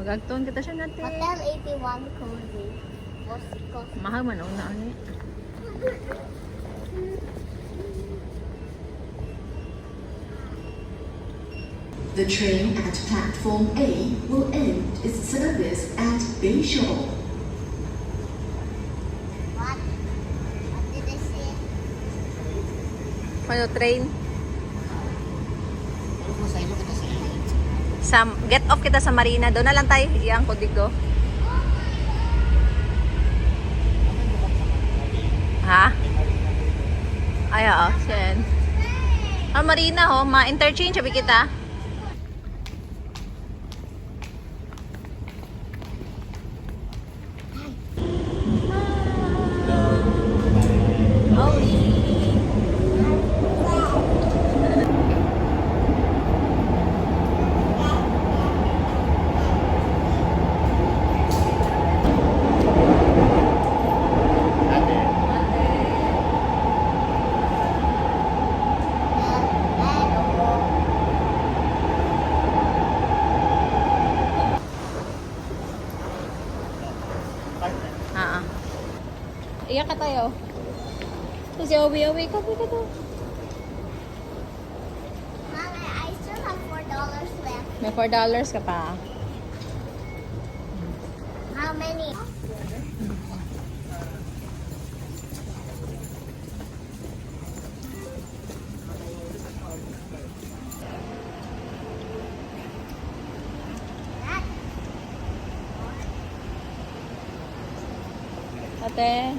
Gagton kita siya natin. Hotel 81 Cozy. Mahal man una ani. The train at platform A will end its service at Bayshore. What? What did I say? Ano train? Get off kita sa Marina. Doon na lang tayo. Iyang Codigo. Ha? Ay, oo. Sen. Ah, Marina ho. Ma-interchange. Sabi kita. Iyak ka tayo. Kasi uwi ka to. Mama, I still have $4 left. May $4 ka pa. How many? Ate.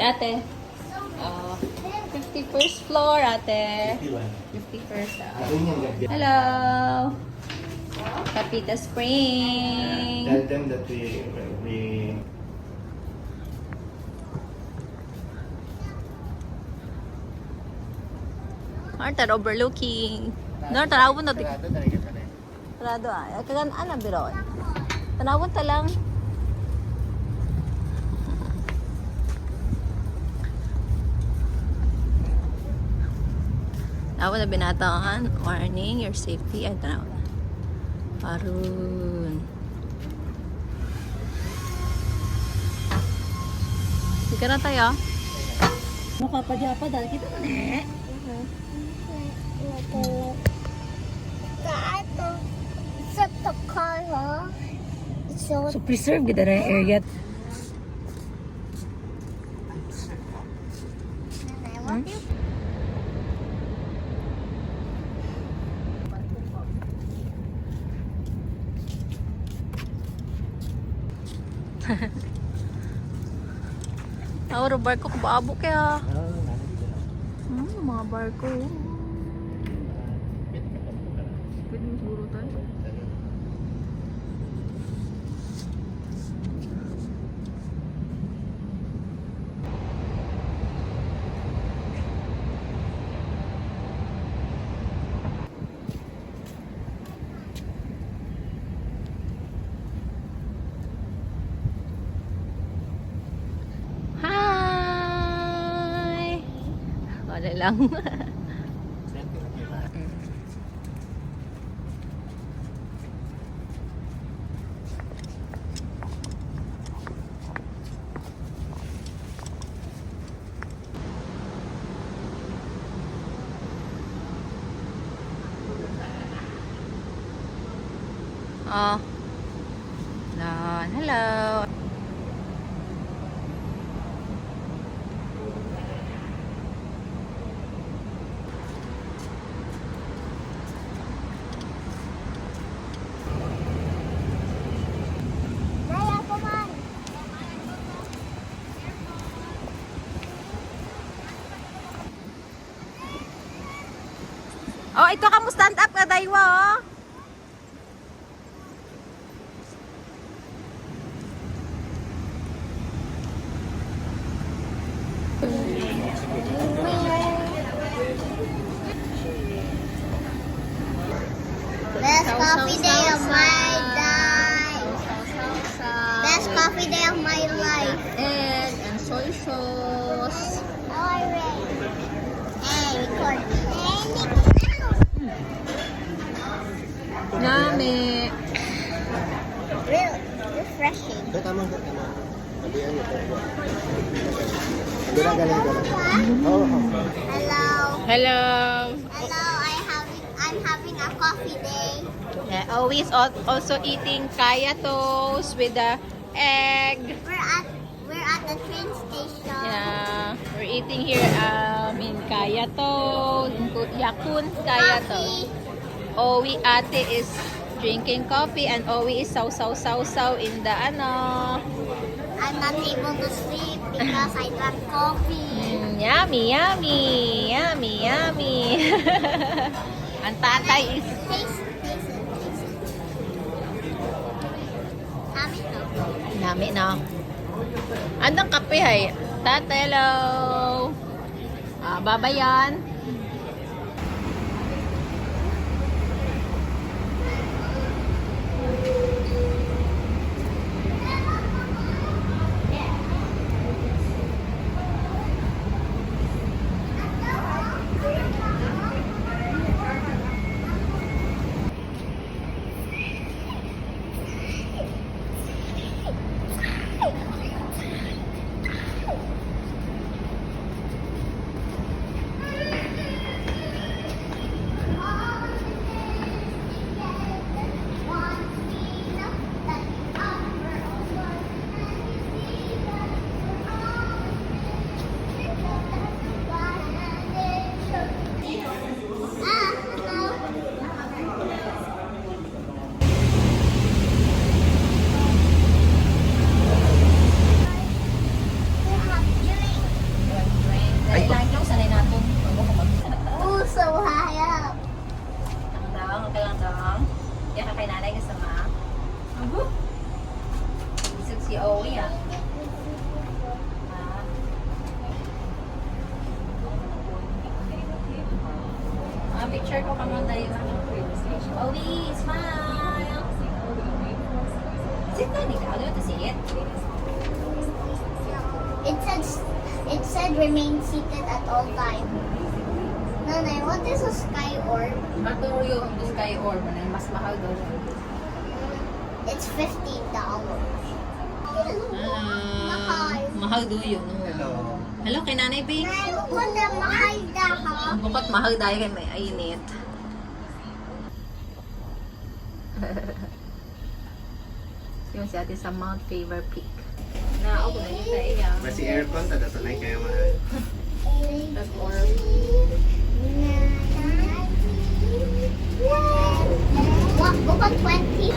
Ate. 51st floor, ate. 51st. Hello. Capita Spring. Tell them that we Arthur overlooking. No, tanawon na. sarado talaga pala. Sarado ah. Kagan ana biro. Tanawon ta lang. Tawon na binataan. Warning, your safety. Ay, tanaw. Arun. Sige na tayo. Makapadya pa dahil kita na eh. Set the car, huh? So, So preserve kita na area. I want you. Auro barko ko baabo kaya. Mga barko. Pwede mo siguro tayo. Hi! Wala lang. Oh. Hello. Naya, come on. Oh, ito ka mo stand up ka daywa oh. Best coffee day of my life. Best coffee day of my life. Egg and soy sauce. Alright. Hey, record. Hey, Nick. Yummy. Real refreshing. Ito, tama. Sabihan niyo. Hindi na galing ko. Oo. Hello. Hello. Hello. I'm having a coffee day. Yeah, always also eating kaya toast with the egg. We're at the train station. Yeah, we're eating here in kaya toast, in Yakun kaya toast. Owi ate is drinking coffee and Owi is saw in the ano. I'm not able to sleep because I drank coffee. Yummy. Ang tatay is Taste it. yummy na. Anong kape hay? Tatay, hello. Babayan. Ay, lang sanay nato. Oh, so high up. Lang. Yan ka kay nanay kasama. Isip si Owi picture ko kamo tayo. Owi, smile. Sit down, ikaw. Do you want to see it? It said remain seated at all time. Nanay, what is a sky orb? Bato yung sky orb. Mas mahal daw. It's $15. Mahal daw yun. Hello. Hello, kay nanay, babe. Nay, bukod na mahal ha. Bukot mahal dahil kay may ainit. Yung si ate sa Mount Favorite Peak. Na ako na yun sa iya. Basi aircon, tada tunay kayo mahal. Tapos orb. What? Bukod 20?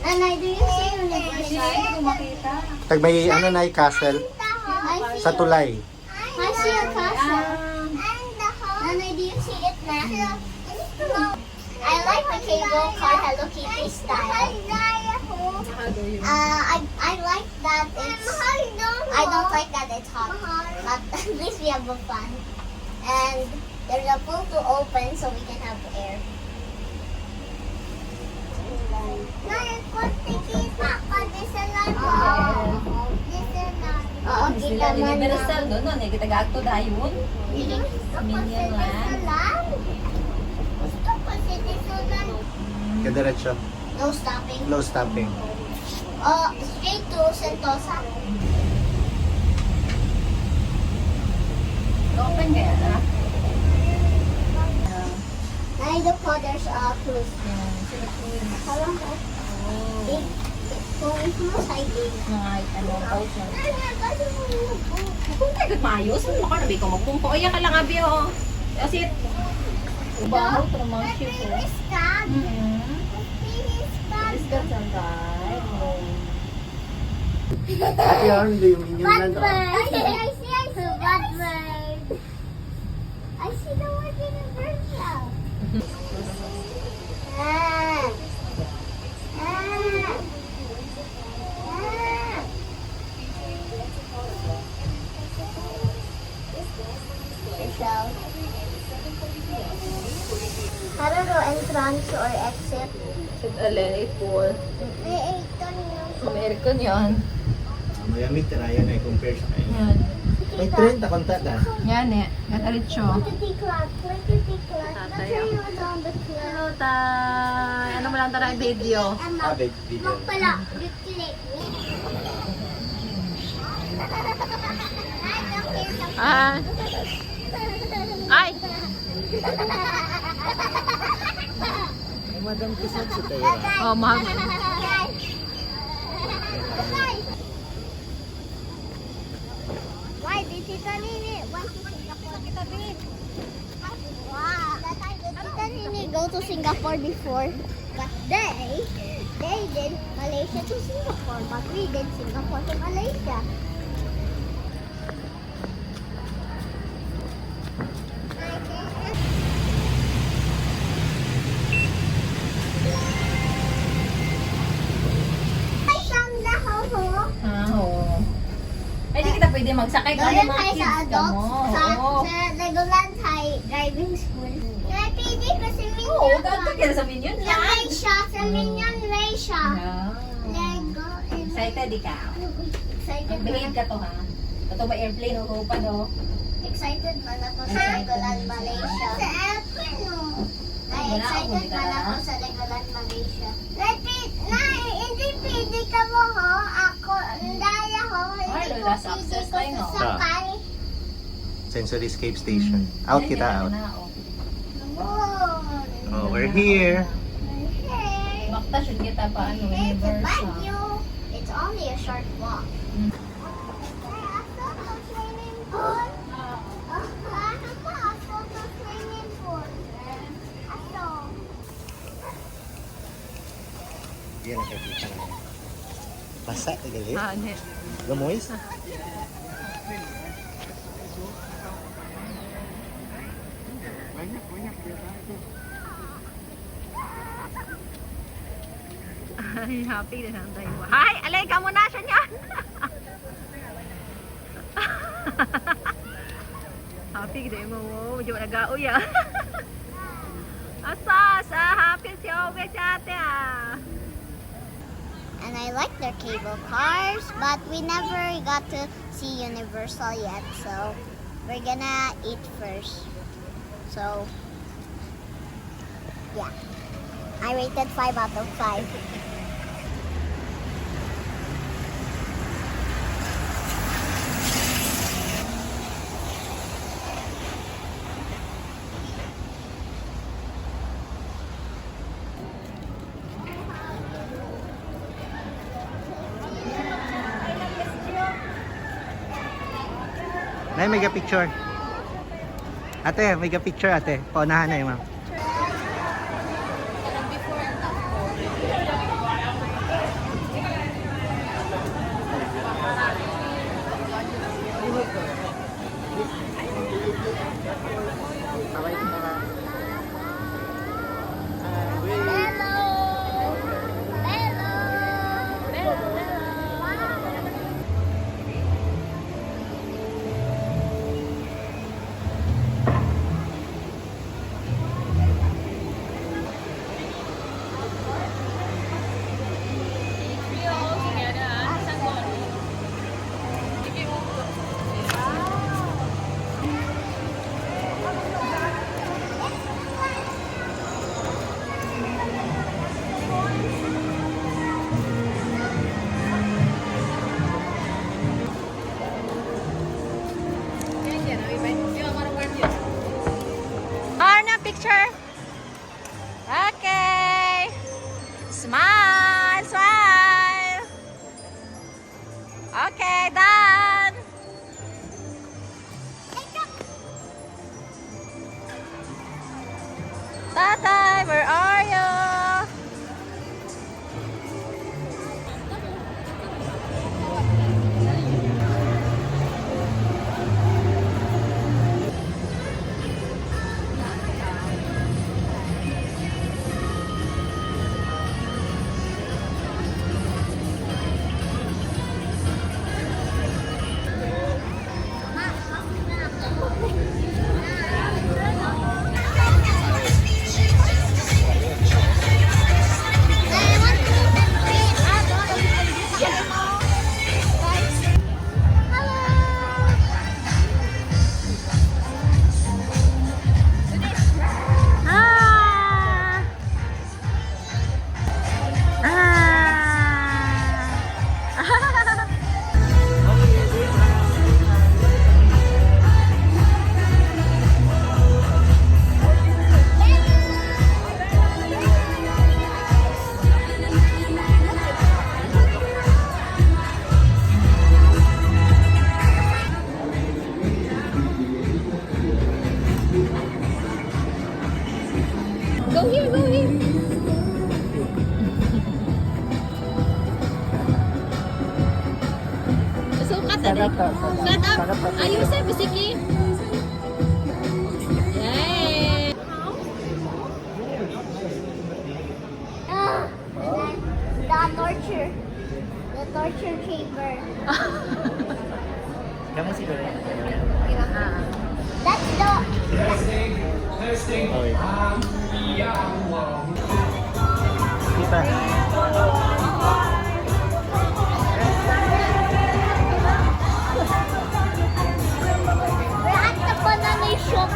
Nanay, do you see Universal? Tag may ano na castle sa tulay. I see a castle. Nanay, do you see it now? I like the cable car Hello Kitty style. I like that it's... I don't like that it's hot. But at least we have fun. And there's a pool to open so we can have air. Oo, kita man. Universal doon, no? Kita gagto dayon. Minion Land. Gusto ko si Disulan. Kadiretso. No stopping. Low stopping. Straight to Sentosa. Open kaya na. Ay, look po, there's a cruise. Parang ko. Big. Kung cruise, I big. Mga ocean. Kung tayo maayos, ano ka na ba ikaw magpumpo? Ayan ka lang abi oh. Kasi, ubaho ito ng mga ship oh. Iskat sandal. Ate, yun, yung minion Bad land. word. I see bad word. I see the word universal. Ah. Ah. Ah. shells. I don't know entrance or exit. Sid alay, pool. American yan. Mayamit na yan ay compare sa kayo. Yan. May 30 konta na. Yan eh. Gataritso. Tatay. Hello, tay. Ano mo lang tara video? Big video. Pala, Ah. Ay! Madam Kisan sa tayo. Oh, mahal. Why did Tita Nini want to Singapore? Wow. Tita Nini go to Singapore before, but they did Malaysia to Singapore, but we did Singapore to Malaysia. Ay, sanda ho. Ah, oo. Ay, di kita pwede magsakay ka Doon ng mga tayo kids sa ka adult, mo. sa, Oo. sa Legoland High Driving School. Kaya pwede kasi Minion. Oo, gagawin ka sa Minion Sa lang. Ray siya, sa Minion Ray siya. Ah. Lego. Excited ikaw. Excited Behave ka to ha. Ito ba airplane o pa do? Excited man ako sa Legoland Malaysia. Sa airplane no. Ay, Wala, excited hindi ka man na. ako sa Legoland Malaysia. Repeat, na, hindi pwede ka mo ho. Ako, daya ho. Ay, Hindi ko Lola, pwede success ko tayo, no? sasakay. Sensoryscape Station. Out kita out. Oh. Oh, we're here. Hey. Bakta should kita pa ano, It's a universe. banyo. It's only a short walk. Mm. Hey, I saw the swimming pool. Ano pa? I saw the swimming pool. I saw. Yan ang kakita na. Basa, tagali. Ah, ne. Gamoys? Ay, happy na lang tayo. Hi! Alay ka muna siya niya! Happy kita mo. Medyo nag-aoy ah. Asas! Happy si Owe chate ah. And I like their cable cars, but we never got to see Universal yet, so we're gonna eat first. So, yeah. I rated 5 out of 5. Nay, mega picture. Ate, mega picture ate. Paunahan na yung ma'am. Arna, picture. Okay. Smile, smile. Okay, done. Tatay, where are you? Shut up! Ayusin, bisiki! Yay! The torture chamber. Kamu sih dulu. That's the Oh, wait. Kita. we're at the banana shop.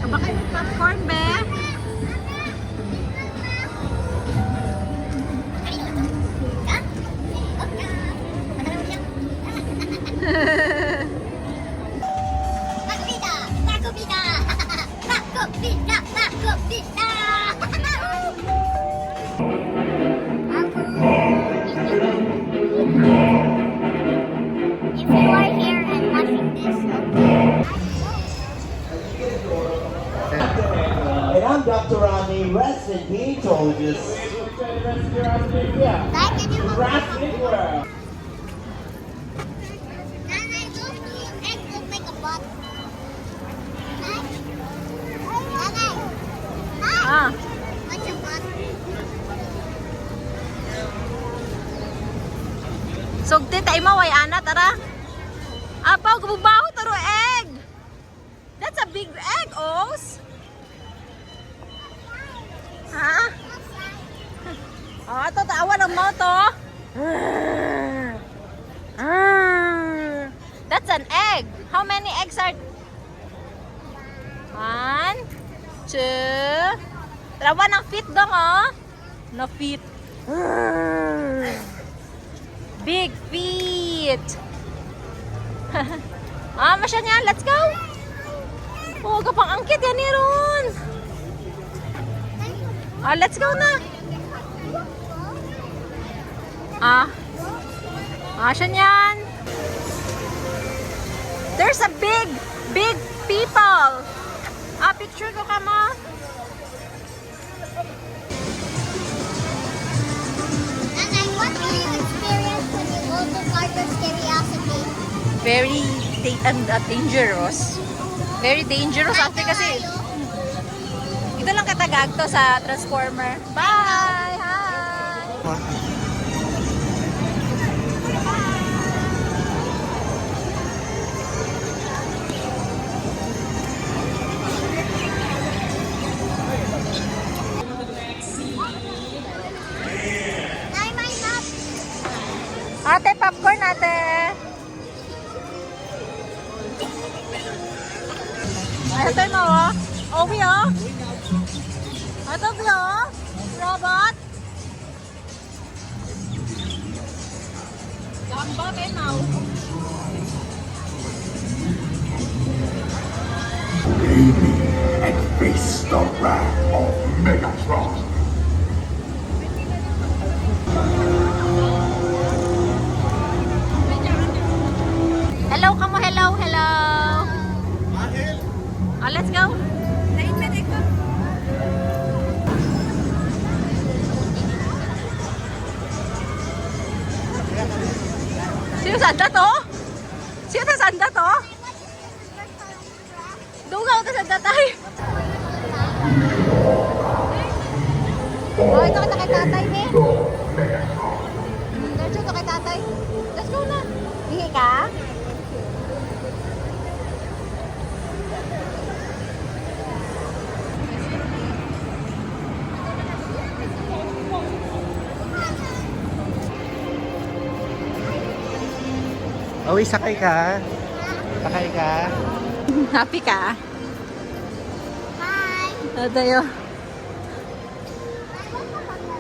Baka yung popcorn, be? Makubida! Makubida! Makubida! Makubida! If you are here and watching this, And I'm Dr. Rodney, rest in peace, soldiers. like and you will Rest in world. Nanay, those two eggs look like a butt. Nanay? Hi! Ah. What's a butt? Sugti, tayo mo, way ana, tara. Apaw, gububaho, taro egg. That's a big egg, Os. Ha? Oh, ito, taawa ng mo to. That's an egg. How many eggs are... 1, 2... Tarawa ng feet dong, oh. No feet. Big feet. Masya niya. Let's go. Oh, kapang angkit yan ni Ron. Let's go na. Siya niyan. There's a big people. Picture ko ka mo. Nanay, what will you experience when you go to Carter's Curiosity? Very dangerous. Very dangerous ate kasi. Ito lang katagag to sa Transformer. Bye! Hi! Nay, my map. Ate, popcorn ate! Ito mo oh. Owi oh. Ito bro. Robot. Gamba kayo now. Baby and face the wrath of Megatron. Hello ka mo, hello. Let's go. Sino sanda to? Sino ta sanda to? Dugaw ta sanda tayo. Oh, ito kita kay tatay, be. Diretso ito kay tatay. Let's go na. Ihi ka? Uy, sakay ka. Sakay ka. Happy ka? Hi. Tayo.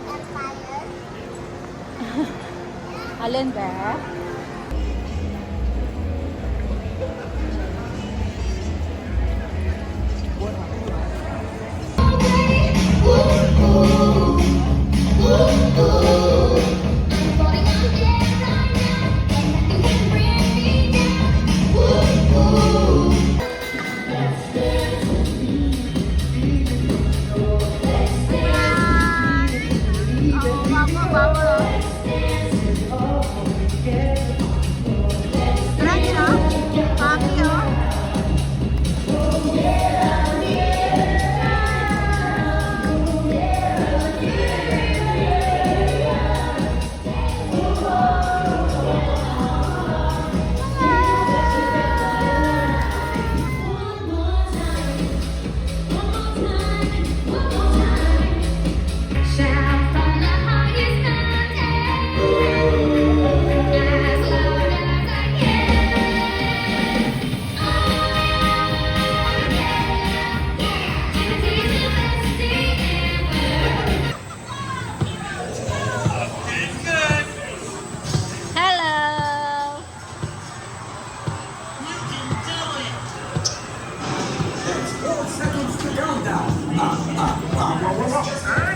Empire. Alin ba? Let's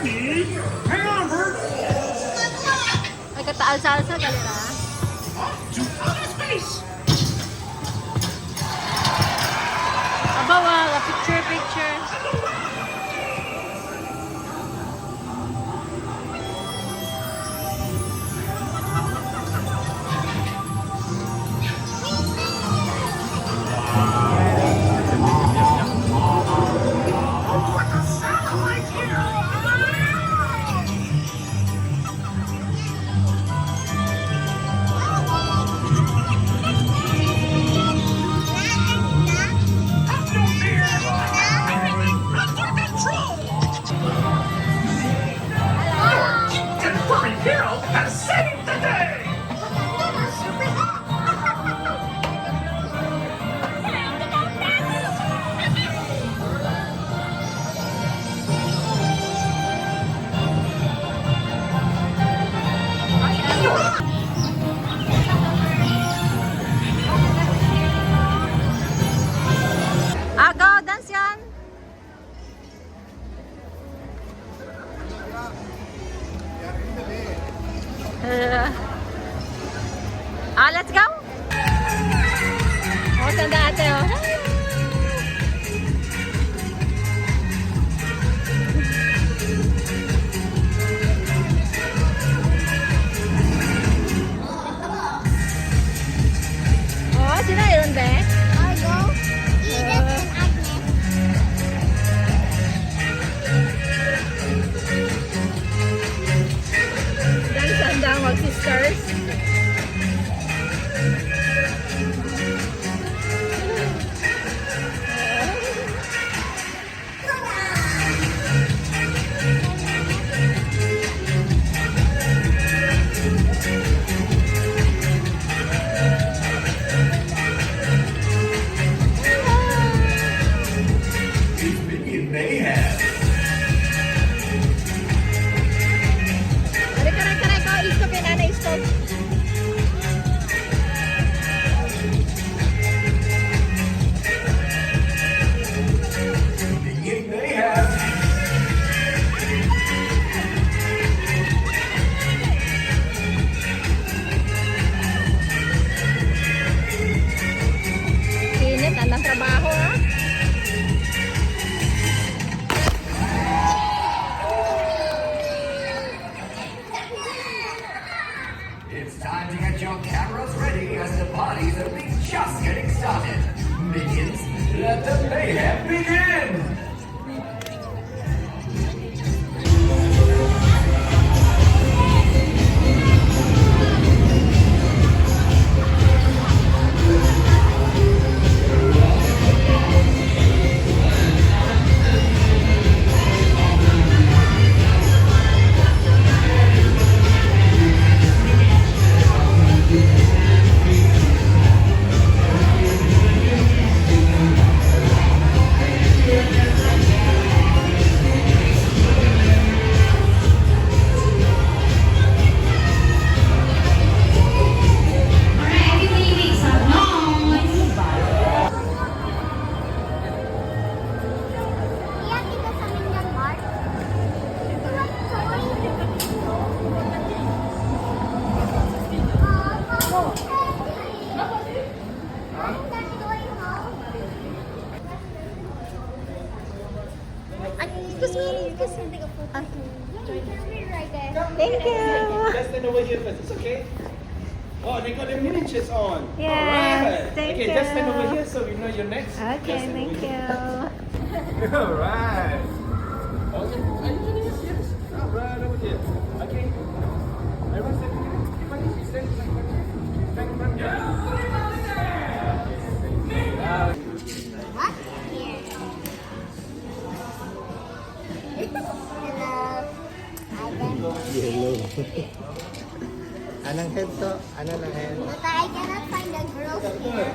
Chinese hamburger Ay, kataal-salsa galera. to outer space. Abawa, picture. And Furry Hero has saved the day. Go, dance yan. Let's go. Oh, tanda ate, oh. Oh, sino yun, be? Margo, Edith, and Agnes. Dance and down, mag-sisters. It's Minion Mayhem. Kare, ko. Istop yan, Ana, istop. Minion Mayhem. Init, andang trabaho, ha? It's time to get your cameras ready as the party's only just getting started. Minions, let the mayhem begin! Iyan kita sa Minion Mart. Excuse me. Thank you. Just stand over here first. It's okay. Oh, they got their miniatures on. Yes, Alright. thank okay, just stand over here so we know you're next. Just Okay, stand thank over you. here. Alright. Okay. Are you doing this? Yes. Alright, over here. Okay. Everyone stand together. Stand together. What? Here. Hello. Yellow. Anong head to? Ano ng head? But I cannot find the girls here.